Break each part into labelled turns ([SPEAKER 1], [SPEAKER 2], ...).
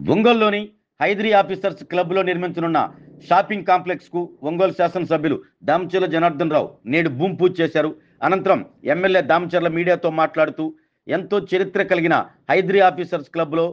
[SPEAKER 1] ఒంగోలులోని హైదరీ ఆఫీసర్స్ క్లబ్లో నిర్మించనున్న షాపింగ్ కాంప్లెక్స్కు ఒంగోలు శాసనసభ్యులు దామచర్ల జనార్దన్ రావు నేడు భూమి పూజ చేశారు. అనంతరం ఎమ్మెల్యే దామచర్ల మీడియాతో మాట్లాడుతూ ఎంతో చరిత్ర కలిగిన హైదరీ ఆఫీసర్స్ క్లబ్లో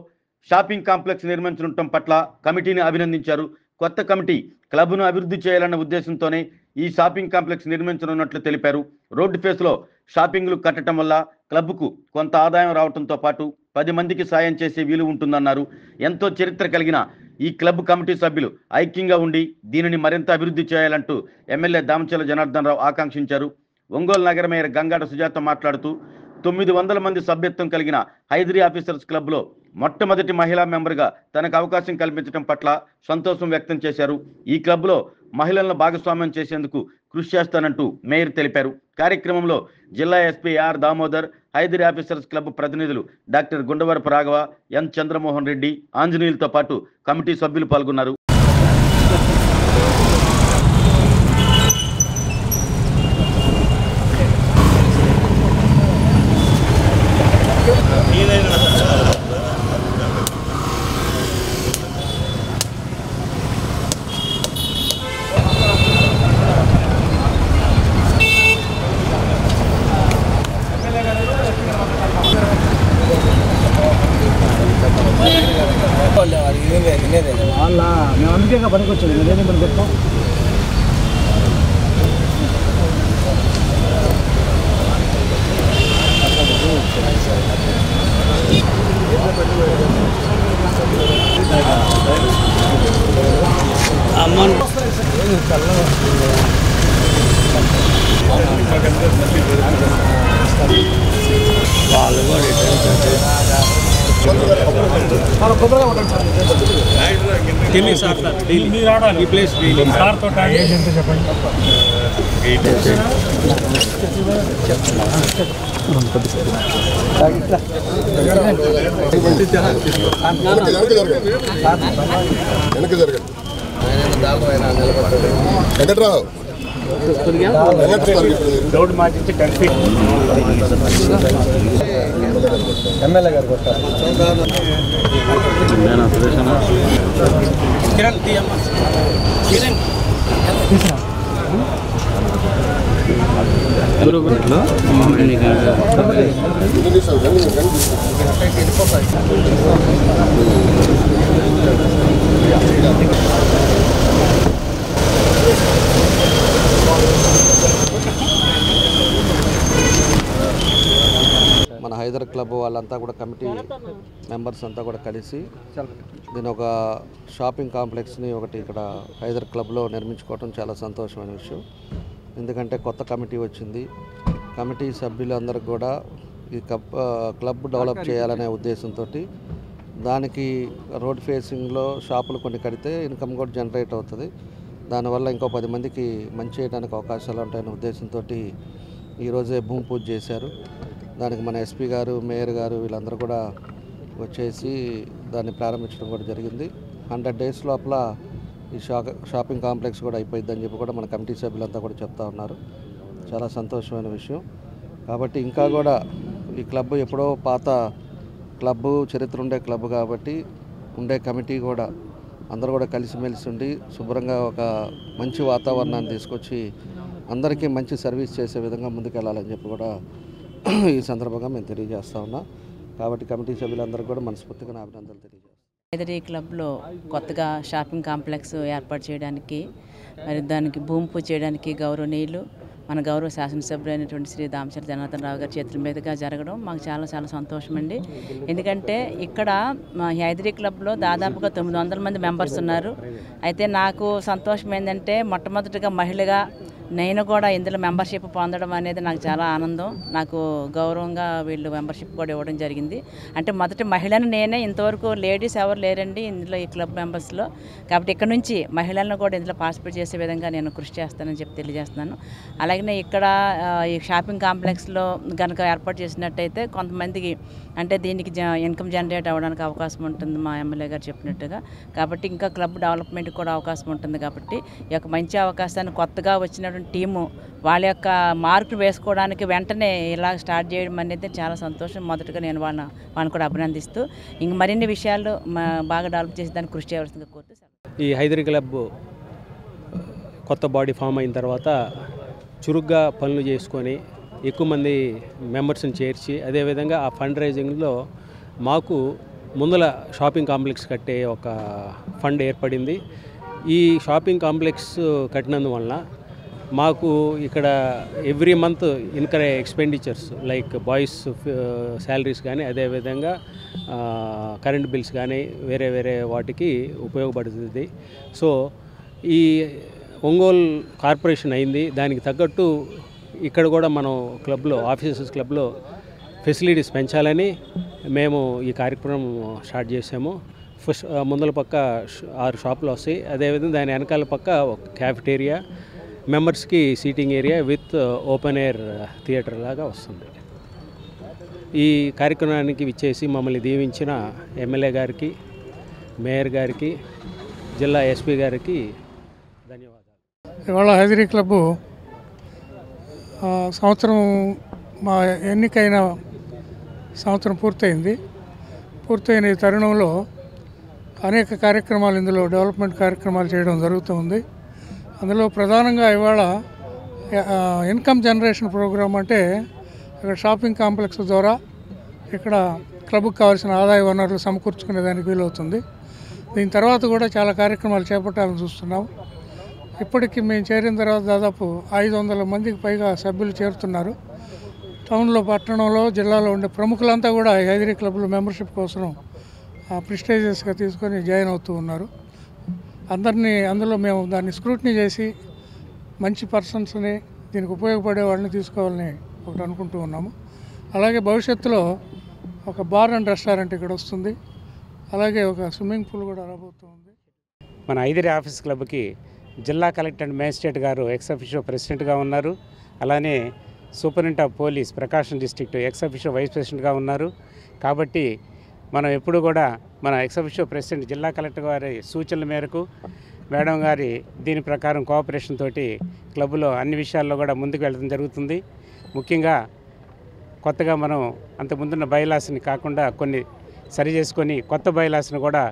[SPEAKER 1] షాపింగ్ కాంప్లెక్స్ నిర్మించడం పట్ల కమిటీని అభినందించారు. కొత్త కమిటీ క్లబ్ను అభివృద్ధి చేయాలన్న ఉద్దేశంతోనే ఈ షాపింగ్ కాంప్లెక్స్ నిర్మించనున్నట్లు తెలిపారు. రోడ్డు ఫేస్లో షాపింగ్లు కట్టడం వల్ల క్లబ్కు కొంత ఆదాయం రావడంతో పాటు 10 మందికి సాయం చేసే వీలు ఉంటుందన్నారు. ఎంతో చరిత్ర కలిగిన ఈ క్లబ్ కమిటీ సభ్యులు ఐక్యంగా ఉండి దీనిని మరింత అభివృద్ధి చేయాలంటూ ఎమ్మెల్యే దామచర్ల జనార్దన్ రావు ఆకాంక్షించారు. ఒంగోలు నగర మేయర్ గంగాడ సుజాత మాట్లాడుతూ 900 మంది సభ్యత్వం కలిగిన హైదరీ ఆఫీసర్స్ క్లబ్లో మొట్టమొదటి మహిళా మెంబర్గా తనకు అవకాశం కల్పించడం పట్ల సంతోషం వ్యక్తం చేశారు. ఈ క్లబ్లో మహిళలను భాగస్వామ్యం చేసేందుకు కృషి చేస్తానంటూ మేయర్ తెలిపారు. కార్యక్రమంలో జిల్లా SP R Damodar, Haidari officers club ప్రతినిధులు డాక్టర్ గుండవరపు రాఘవ, ఎన్ చంద్రమోహన్ రెడ్డి, ఆంజనేయులతో పాటు కమిటీ సభ్యులు పాల్గొన్నారు.
[SPEAKER 2] మేము అందుకే పనికి వచ్చాము. నేనే పని చెప్తాం.
[SPEAKER 1] రోడ్డు మార్చి 10 feet
[SPEAKER 2] ఎమ్మెల్యే గారికి వస్తారు.
[SPEAKER 3] మన హైదర్ క్లబ్ వాళ్ళంతా కూడా కమిటీ మెంబర్స్ అంతా కూడా కలిసి దీని ఒక షాపింగ్ కాంప్లెక్స్ని ఒకటి ఇక్కడ హైదర్ క్లబ్లో నిర్మించుకోవడం చాలా సంతోషమైన విషయం. ఎందుకంటే కొత్త కమిటీ వచ్చింది. కమిటీ సభ్యులందరికీ కూడా ఈ క్లబ్ డెవలప్ చేయాలనే ఉద్దేశంతో దానికి రోడ్ ఫేసింగ్లో షాపులు కొన్ని కడితే ఇన్కమ్ కూడా జనరేట్ అవుతుంది. దానివల్ల ఇంకో 10 మందికి మంచి చేయడానికి అవకాశాలు ఉంటాయనే ఉద్దేశంతో ఈరోజే భూమి పూజ చేశారు. దానికి మన ఎస్పీ గారు, మేయర్ గారు వీళ్ళందరూ కూడా వచ్చేసి దాన్ని ప్రారంభించడం కూడా జరిగింది. 100 days లోపల ఈ షాపింగ్ కాంప్లెక్స్ కూడా అయిపోయిందని చెప్పి కూడా మన కమిటీ సభ్యులంతా కూడా చెప్తా ఉన్నారు. చాలా సంతోషమైన విషయం. కాబట్టి ఇంకా కూడా ఈ క్లబ్ ఎప్పుడో పాత క్లబ్బు, చరిత్ర ఉండే క్లబ్ కాబట్టి ఉండే కమిటీ కూడా అందరూ కూడా కలిసిమెలిసి ఉండి శుభ్రంగా ఒక మంచి వాతావరణాన్ని తీసుకొచ్చి అందరికీ మంచి సర్వీస్ చేసే విధంగా ముందుకెళ్ళాలని చెప్పి కూడా ఈ సందర్భంగా మేము తెలియజేస్తా ఉన్నాం. కాబట్టి కమిటీ సభ్యులందరికీ కూడా మనస్ఫూర్తిగా నా అభినందనలు తెలియజేస్తాం.
[SPEAKER 4] హైదరీ క్లబ్లో కొత్తగా షాపింగ్ కాంప్లెక్స్ ఏర్పాటు చేయడానికి, మరి దానికి భూమి పూజ చేయడానికి గౌరవనీయులు మన గౌరవ శాసనసభ్యులైనటువంటి శ్రీ దామచర్ల జనార్దన్ రావు గారి చేతుల మీదుగా జరగడం మాకు చాలా చాలా సంతోషం అండి. ఎందుకంటే ఇక్కడ మా హైదరీ క్లబ్లో దాదాపుగా 900 మంది మెంబర్స్ ఉన్నారు. అయితే నాకు సంతోషం ఏంటంటే మొట్టమొదటిగా మహిళగా నేను కూడా ఇందులో మెంబర్షిప్ పొందడం అనేది నాకు చాలా ఆనందం. నాకు గౌరవంగా వీళ్ళు మెంబర్షిప్ కూడా ఇవ్వడం జరిగింది. అంటే మొదటి మహిళను నేనే, ఇంతవరకు లేడీస్ ఎవరు లేరండి ఇందులో ఈ క్లబ్ మెంబర్స్లో. కాబట్టి ఇక్కడ నుంచి మహిళలను కూడా ఇందులో పార్టిసిపేట్ చేసే విధంగా నేను కృషి చేస్తానని చెప్పి తెలియజేస్తున్నాను. అలాగే ఇక్కడ ఈ షాపింగ్ కాంప్లెక్స్లో కనుక ఏర్పాటు చేసినట్టయితే కొంతమందికి అంటే దీనికి ఇన్కమ్ జనరేట్ అవ్వడానికి అవకాశం ఉంటుంది మా ఎమ్మెల్యే గారు చెప్పినట్టుగా. కాబట్టి ఇంకా క్లబ్ డెవలప్మెంట్కి కూడా అవకాశం ఉంటుంది. కాబట్టి ఈ యొక్క మంచి అవకాశాన్ని కొత్తగా వచ్చిన ఉన్నటువంటి టీము వాళ్ళ యొక్క మార్కులు వేసుకోవడానికి వెంటనే ఇలా స్టార్ట్ చేయడం అనేది చాలా సంతోషం. మొదటగా నేను వాళ్ళని కూడా అభినందిస్తూ ఇంక మరిన్ని విషయాలు బాగా డెవలప్ చేసి దాన్ని కృషి చేయవలసిందిగా కోరుతూ
[SPEAKER 5] ఈ హైదరీ క్లబ్ కొత్త బాడీ ఫామ్ అయిన తర్వాత చురుగ్గా పనులు చేసుకొని ఎక్కువ మంది మెంబర్స్ని చేర్చి అదేవిధంగా ఆ ఫండ్ రైజింగ్లో మాకు ముందల షాపింగ్ కాంప్లెక్స్ కట్టే ఒక ఫండ్ ఏర్పడింది. ఈ షాపింగ్ కాంప్లెక్స్ కట్టినందువలన మాకు ఇక్కడ every month incur expenditures like boys salaries కానీ అదేవిధంగా కరెంట్ బిల్స్ కానీ వేరే వేరే వాటికి ఉపయోగపడుతుంది. సో ఈ ఒంగోలు కార్పొరేషన్ అయింది, దానికి తగ్గట్టు ఇక్కడ కూడా మనం క్లబ్లో ఆఫీసర్స్ క్లబ్లో ఫెసిలిటీస్ పెంచాలని మేము ఈ కార్యక్రమం స్టార్ట్ చేసాము. ఫస్ట్ ముందల పక్క 6 షాపులు వస్తాయి, అదేవిధంగా దాని వెనకాల పక్క ఒక క్యాఫెటేరియా, మెంబర్స్కి seating area with open air theatre లాగా వస్తుంది. ఈ కార్యక్రమానికి విచ్చేసి మమ్మల్ని దీవించిన ఎమ్మెల్యే గారికి, మేయర్ గారికి, జిల్లా ఎస్పీ గారికి ధన్యవాదాలు.
[SPEAKER 2] ఇవాళ హైదరీ క్లబ్బు సంవత్సరం మా ఎన్నికైన సంవత్సరం పూర్తయిన ఈ తరుణంలో అనేక కార్యక్రమాలు ఇందులో డెవలప్మెంట్ కార్యక్రమాలు చేయడం జరుగుతుంది. అందులో ప్రధానంగా ఇవాళ ఇన్కమ్ జనరేషన్ ప్రోగ్రామ్ అంటే ఇక్కడ షాపింగ్ కాంప్లెక్స్ ద్వారా ఇక్కడ క్లబ్కి కావాల్సిన ఆదాయ వనరులు సమకూర్చుకునే దానికి వీలవుతుంది. దీని తర్వాత కూడా చాలా కార్యక్రమాలు చేపట్టాలని చూస్తున్నాం. ఇప్పటికి మేము చేరిన తర్వాత దాదాపు 500 మందికి పైగా సభ్యులు చేరుతున్నారు. టౌన్లో, పట్టణంలో, జిల్లాలో ఉండే ప్రముఖులంతా కూడా హైదరీ క్లబ్లో మెంబర్షిప్ కోసం ప్రిస్టేజియస్గా తీసుకొని జాయిన్ అవుతూ ఉన్నారు. అందులో మేము దాన్ని స్క్రూటినీ చేసి మంచి పర్సన్స్ని, దీనికి ఉపయోగపడే వాళ్ళని తీసుకోవాలని ఒకటి అనుకుంటూ ఉన్నాము. అలాగే భవిష్యత్తులో ఒక బార్ అండ్ రెస్టారెంట్ ఇక్కడ వస్తుంది, అలాగే ఒక స్విమ్మింగ్ పూల్ కూడా రాబోతుంది.
[SPEAKER 6] మన హైదరీ ఆఫీస్ క్లబ్కి జిల్లా కలెక్టర్ అండ్ మేజిస్ట్రేట్ గారు ఎక్స్ అఫిషియో ప్రెసిడెంట్గా ఉన్నారు. అలానే superintendent of police Prakasam district ex officio vice ప్రెసిడెంట్గా ఉన్నారు. కాబట్టి మనం ఎప్పుడు కూడా మన ఎక్స్ అఫిషియో ప్రెసిడెంట్ జిల్లా కలెక్టర్ గారి సూచనల మేరకు, మేడం గారి దీని ప్రకారం కోఆపరేషన్ తోటి క్లబ్లో అన్ని విషయాల్లో కూడా ముందుకు వెళ్ళడం జరుగుతుంది. ముఖ్యంగా కొత్తగా మనం అంతకుముందున్న బైలాస్ని కాకుండా కొన్ని సరి చేసుకొని కొత్త బైలాస్ని కూడా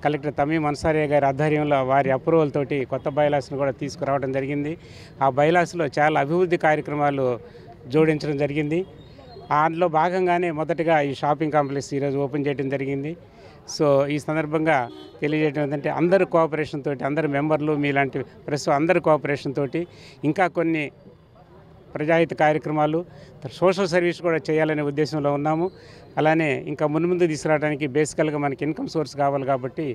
[SPEAKER 6] కలెక్టర్ తమీం అన్సారియా గారి ఆధ్వర్యంలో వారి అప్రూవల్ తోటి కొత్త బైలాస్ని కూడా తీసుకురావడం జరిగింది. ఆ బైలాస్లో చాలా అభివృద్ధి కార్యక్రమాలు జోడించడం జరిగింది. అందులో భాగంగానే మొదటగా ఈ షాపింగ్ కాంప్లెక్స్ ఈరోజు ఓపెన్ చేయడం జరిగింది. సో ఈ సందర్భంగా తెలియజేయడం ఏంటంటే అందరు కోఆపరేషన్ తోటి, అందరు మెంబర్లు, మీలాంటి ప్రెస్ అందరు కోఆపరేషన్ తోటి ఇంకా కొన్ని ప్రజాహిత కార్యక్రమాలు, సోషల్ సర్వీస్ కూడా చేయాలనే ఉద్దేశంలో ఉన్నాము. అలానే ఇంకా ముందు తీసుకురావడానికి బేసికల్గా మనకి ఇన్కమ్ సోర్స్ కావాలి కాబట్టి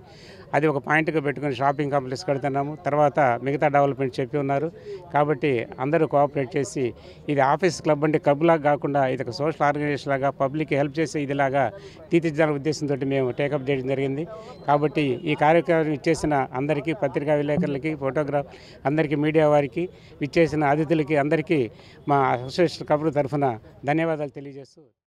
[SPEAKER 6] అది ఒక పాయింట్గా పెట్టుకుని షాపింగ్ కాంప్లెక్స్ కడుతున్నాము. తర్వాత మిగతా డెవలప్మెంట్ చెప్పి ఉన్నారు. కాబట్టి అందరూ కోఆపరేట్ చేసి ఇది ఆఫీస్ క్లబ్ అంటే క్లబ్లాగా కాకుండా ఇది ఒక సోషల్ ఆర్గనైజేషన్ లాగా పబ్లిక్కి హెల్ప్ చేసే ఇదిలాగా తీర్చిదిద్దాలనే ఉద్దేశంతో మేము టేకప్ చేయడం జరిగింది. కాబట్టి ఈ కార్యక్రమం ఇచ్చేసిన అందరికీ, పత్రికా విలేకరులకి, ఫోటోగ్రాఫ్ అందరికీ, మీడియా వారికి, ఇచ్చేసిన అతిథులకి అందరికీ మా అసోసియేషన్ క్లబ్ తరఫున ధన్యవాదాలు తెలియజేస్తూ